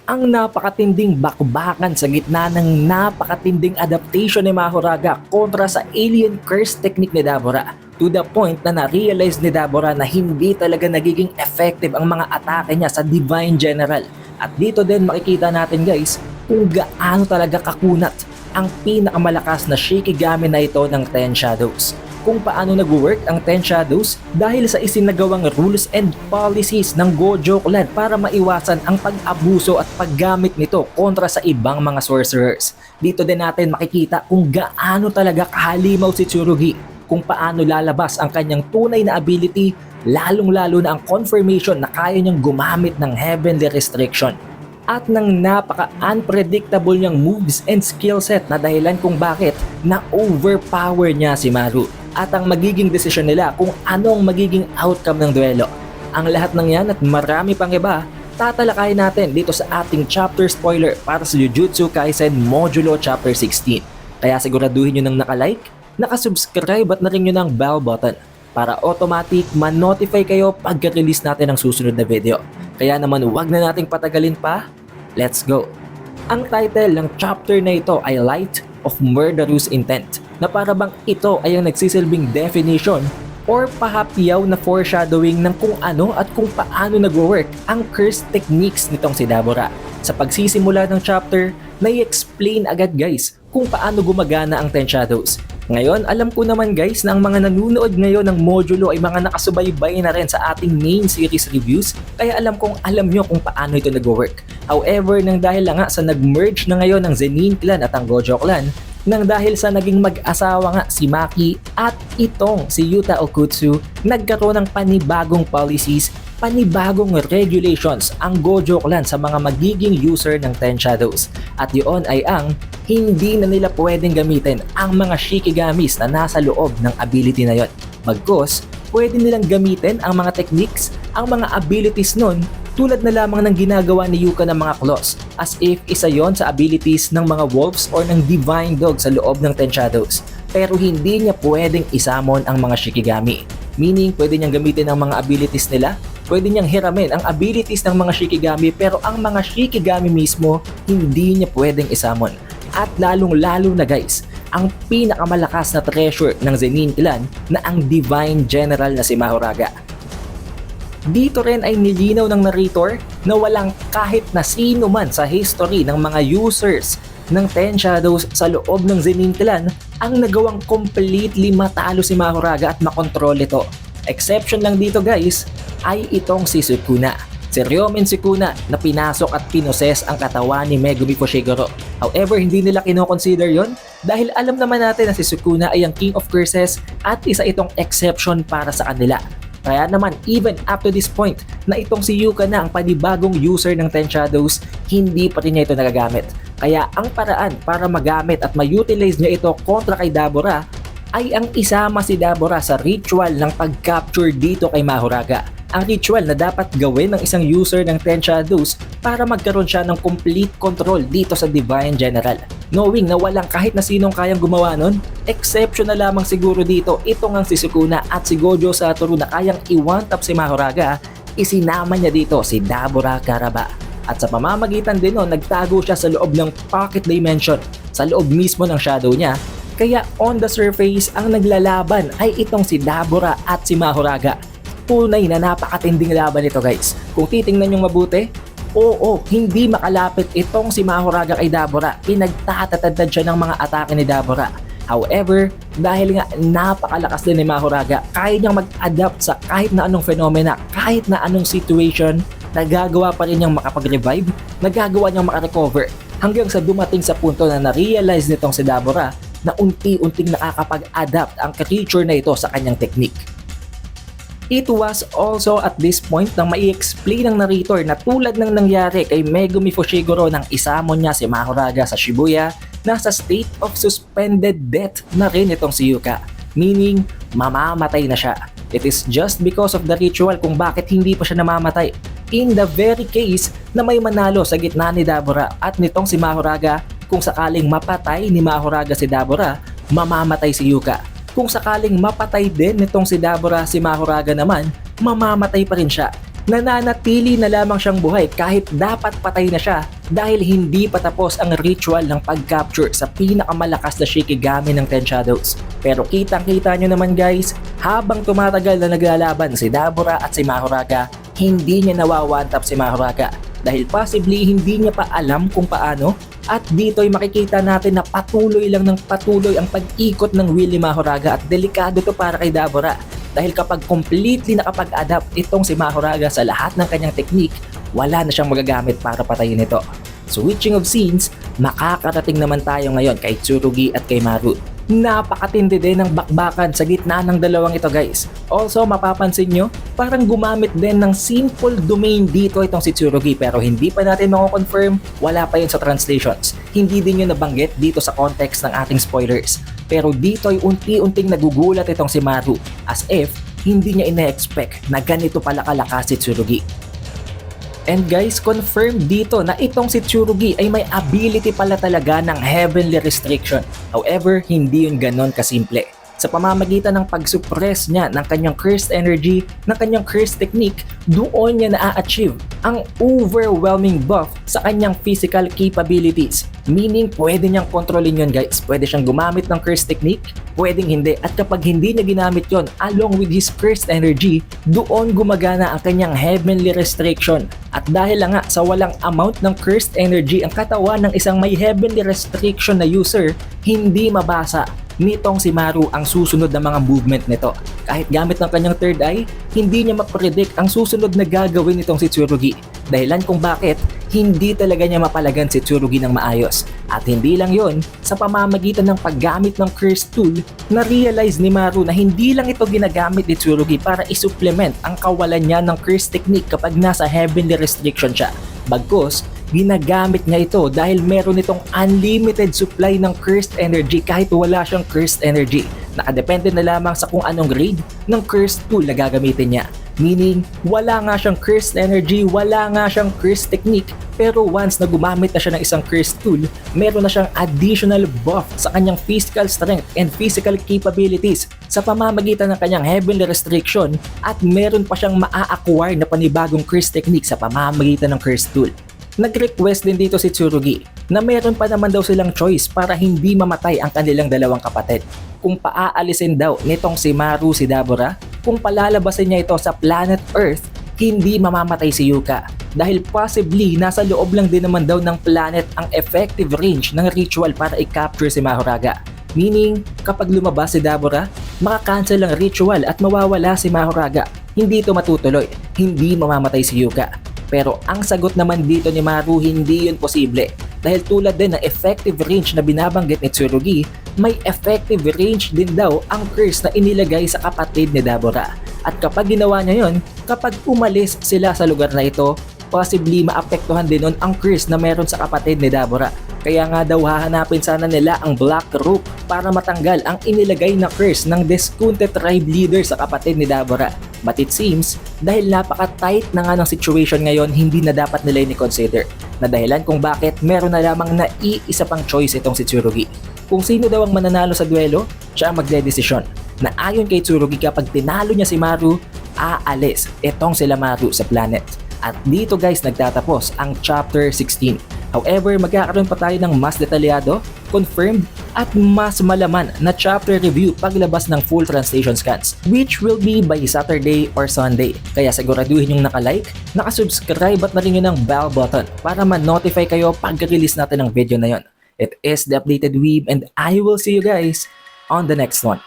ang napakatinding bakbakan sa gitna ng napakatinding adaptation ni Mahoraga kontra sa alien curse technique ni Dabura. To the point na na-realize ni Dabura na hindi talaga nagiging effective ang mga atake niya sa Divine General. At dito din makikita natin guys kung gaano talaga kakunat ang pinakamalakas na Shikigami na ito ng Ten Shadows. Kung paano nag-work ang Ten Shadows dahil sa isinagawang rules and policies ng Gojo Clan para maiwasan ang pag-abuso at paggamit nito kontra sa ibang mga sorcerers. Dito din natin makikita kung gaano talaga kahalimaw si Tsurugi, kung paano lalabas ang kanyang tunay na ability, lalong-lalo na ang confirmation na kaya niyang gumamit ng Heavenly Restriction at ng napaka-unpredictable niyang moves and skill set na dahilan kung bakit na-overpower niya si Maru at ang magiging desisyon nila kung anong magiging outcome ng duelo. Ang lahat ng yan at marami pang iba, tatalakayin natin dito sa ating chapter spoiler para sa Jujutsu Kaisen Modulo Chapter 16. Kaya siguraduhin nyo nang nakalike, nakasubscribe at na rin nyo ng bell button para automatic ma-notify kayo pagka-release natin ng susunod na video. Kaya naman huwag na nating patagalin pa, let's go! Ang title ng chapter na ito ay Light of Murderous Intent, na para bang ito ay ang nagsisilbing definition or pahapyaw na foreshadowing ng kung ano at kung paano nag-work ang curse techniques nitong si Dabura. Sa pagsisimula ng chapter, na-explain agad guys kung paano gumagana ang Ten Shadows. Ngayon, alam ko naman guys na ang mga nanonood ngayon ng modulo ay mga nakasubaybay na rin sa ating main series reviews, kaya alam kong alam nyo kung paano ito nag-work. However, nang dahil lang nga sa nag-merge na ngayon ng Zenin Clan at ang Gojo Clan, nang dahil sa naging mag-asawa nga si Maki at itong si Yuta Okutsu, nagkaroon ng panibagong policies, panibagong regulations ang Gojo Clan sa mga magiging user ng Ten Shadows. At yun ay ang hindi na nila pwedeng gamitin ang mga Shikigamis na nasa loob ng ability na yon. Bagkus, pwede nilang gamitin ang mga techniques, ang mga abilities nun tulad na lamang ng ginagawa ni Yuka ng mga claws, as if isa yon sa abilities ng mga wolves or ng divine dog sa loob ng Ten Shadows. Pero hindi niya pwedeng isamon ang mga Shikigami. Meaning, pwede niyang gamitin ang mga abilities nila, pwede niyang hiramin ang abilities ng mga Shikigami, pero ang mga Shikigami mismo, hindi niya pwedeng isamon. At lalong-lalo na guys, ang pinakamalakas na treasure ng Zenin Clan na ang Divine General na si Mahoraga. Dito rin ay nilinaw ng narrator na walang kahit na sino man sa history ng mga users ng Ten Shadows sa loob ng Zenin Clan ang nagawang completely matalo si Mahoraga at makontrol ito. Exception lang dito guys ay itong si Sukuna. Si Ryomen Sukuna na pinasok at pinoses ang katawan ni Megumi Fushiguro. However, hindi nila kinoconsider yon dahil alam naman natin na si Sukuna ay ang King of Curses at isa itong exception para sa kanila. Kaya naman, even up to this point na itong si Yuka na ang panibagong user ng Ten Shadows, hindi pa rin niya ito nagagamit. Kaya ang paraan para magamit at ma-utilize niya ito kontra kay Dabura ay ang isama si Dabura sa ritual ng pag-capture dito kay Mahoraga. Ang ritual na dapat gawin ng isang user ng Ten Shadows para magkaroon siya ng complete control dito sa Divine General. Knowing na walang kahit na sinong kayang gumawa nun, exception na lamang siguro dito itong ang si Sukuna at si Gojo Satoru na kayang i-one-tap si Mahoraga, isinama niya dito si Dabura Karaba. At sa pamamagitan din nun, nagtago siya sa loob ng pocket dimension, sa loob mismo ng shadow niya. Kaya on the surface, ang naglalaban ay itong si Dabura at si Mahoraga. Tunay na napakatinding laban ito guys. Kung titingnan nyo mabuti, oo, hindi makalapit itong si Mahoraga kay Dabura. Pinagtatatad siya ng mga atake ni Dabura. However, dahil nga napakalakas din ni Mahoraga, kaya niyang mag-adapt sa kahit na anong phenomena, kahit na anong situation, nagagawa pa rin niyang makapag-revive, nagagawa niyang makarecover, hanggang sa dumating sa punto na na-realize nitong si Dabura na unti-unting nakakapag-adapt ang creature na ito sa kanyang technique. It was also at this point na mai-explain ng narrator na tulad ng nangyari kay Megumi Fushiguro nang isamon niya si Mahoraga sa Shibuya, nasa state of suspended death na rin itong si Yuka. Meaning, mamamatay na siya. It is just because of the ritual kung bakit hindi pa siya namamatay. In the very case na may manalo sa gitna ni Dabura at nitong si Mahoraga, kung sakaling mapatay ni Mahoraga si Dabura, mamamatay si Yuka. Kung sakaling mapatay din nitong si Dabura si Mahoraga naman, mamamatay pa rin siya. nananatili na lamang siyang buhay kahit dapat patay na siya dahil hindi pa tapos ang ritual ng pag-capture sa pinakamalakas na Shikigami ng Ten Shadows. Pero kitang-kita nyo naman guys, habang tumatagal na naglalaban si Dabura at si Mahoraga, hindi niya nawa-one-tap si Mahoraga dahil possibly hindi niya pa alam kung paano. At dito ay makikita natin na patuloy lang ng patuloy ang pag-ikot ng wheel ni Mahoraga at delikado to para kay Dabura. Dahil kapag completely nakapag-adapt itong si Mahoraga sa lahat ng kanyang technique, wala na siyang magagamit para patayin ito. Switching of scenes, makakarating naman tayo ngayon kay Tsurugi at kay Maru. Napakatindi din ng bakbakan sa gitna ng dalawang ito guys. Also mapapansin nyo, parang gumamit din ng simple domain dito itong si Tsurugi pero hindi pa natin mako-confirm, wala pa yun sa translations. Hindi din yun nabanggit dito sa context ng ating spoilers. Pero dito ay unti-unting nagugulat itong si Maru as if hindi niya ina-expect na ganito pala kalakas si Tsurugi. And guys, confirm dito na itong si Tsurugi ay may ability pala talaga ng Heavenly Restriction. However, hindi yun ganon kasimple. Sa pamamagitan ng pag-suppress niya ng kanyang cursed energy, ng kanyang cursed technique, doon niya na-achieve ang overwhelming buff sa kanyang physical capabilities. Meaning, pwede niyang kontrolin yun guys. Pwede siyang gumamit ng cursed technique, pwedeng hindi. At kapag hindi niya ginamit yon along with his cursed energy, doon gumagana ang kanyang heavenly restriction. At dahil lang nga sa walang amount ng cursed energy ang katawan ng isang may heavenly restriction na user, hindi mabasa nitong si Maru ang susunod na mga movement nito. Kahit gamit ng kanyang third eye, hindi niya mapredict ang susunod na gagawin nitong si Tsurugi. Dahilan kung bakit hindi talaga niya mapalagan si Tsurugi ng maayos. At hindi lang yon, sa pamamagitan ng paggamit ng curse tool, na-realize ni Maru na hindi lang ito ginagamit ni Tsurugi para isupplement ang kawalan niya ng curse technique kapag nasa heavenly restriction siya. Bagkus, ginagamit niya ito dahil meron itong unlimited supply ng cursed energy kahit wala siyang cursed energy. Nakadepende na lamang sa kung anong grade ng cursed tool na gagamitin niya. Meaning, wala nga siyang cursed energy, wala nga siyang cursed technique, pero once na gumamit na siya ng isang cursed tool, meron na siyang additional buff sa kanyang physical strength and physical capabilities sa pamamagitan ng kanyang heavenly restriction at meron pa siyang maa-acquire na panibagong cursed technique sa pamamagitan ng cursed tool. Nag-request din dito si Tsurugi na meron pa naman daw silang choice para hindi mamatay ang kanilang dalawang kapatid. Kung paaalisin daw nitong si Maru si Dabura, kung palalabasin niya ito sa planet Earth, hindi mamamatay si Yuka. Dahil possibly nasa loob lang din naman daw ng planet ang effective range ng ritual para i-capture si Mahoraga. Meaning, kapag lumabas si Dabura, makakancel ang ritual at mawawala si Mahoraga. Hindi ito matutuloy, hindi mamamatay si Yuka. Pero ang sagot naman dito ni Maru, hindi yun posible. Dahil tulad din ng effective range na binabanggit ni Tsurugi, may effective range din daw ang curse na inilagay sa kapatid ni Dabura. At kapag ginawa niya yun, kapag umalis sila sa lugar na ito, possibly maapektuhan din nun ang curse na meron sa kapatid ni Dabura. Kaya nga daw hahanapin sana nila ang Black Rope para matanggal ang inilagay na curse ng Deskunte tribe leader sa kapatid ni Dabura. But it seems, dahil napaka-tight na nga ng situation ngayon, hindi na dapat nila i-consider. Na dahilan kung bakit meron na lamang na iisa pang choice itong si Tsurugi. Kung sino daw ang mananalo sa duelo, siya ang magdedesisyon. Na ayon kay Tsurugi, kapag tinalo niya si Maru, aalis itong sila Maru sa planet. At dito guys nagtatapos ang chapter 16. However, magkakaroon pa tayo ng mas detalyado, confirmed, at mas malaman na chapter review paglabas ng full translation scans, which will be by Saturday or Sunday. Kaya siguraduhin yung naka-like, naka-subscribe at naringin ang bell button para ma-notify kayo pag-release natin ng video na yon. It is The Updated Weeb and I will see you guys on the next one.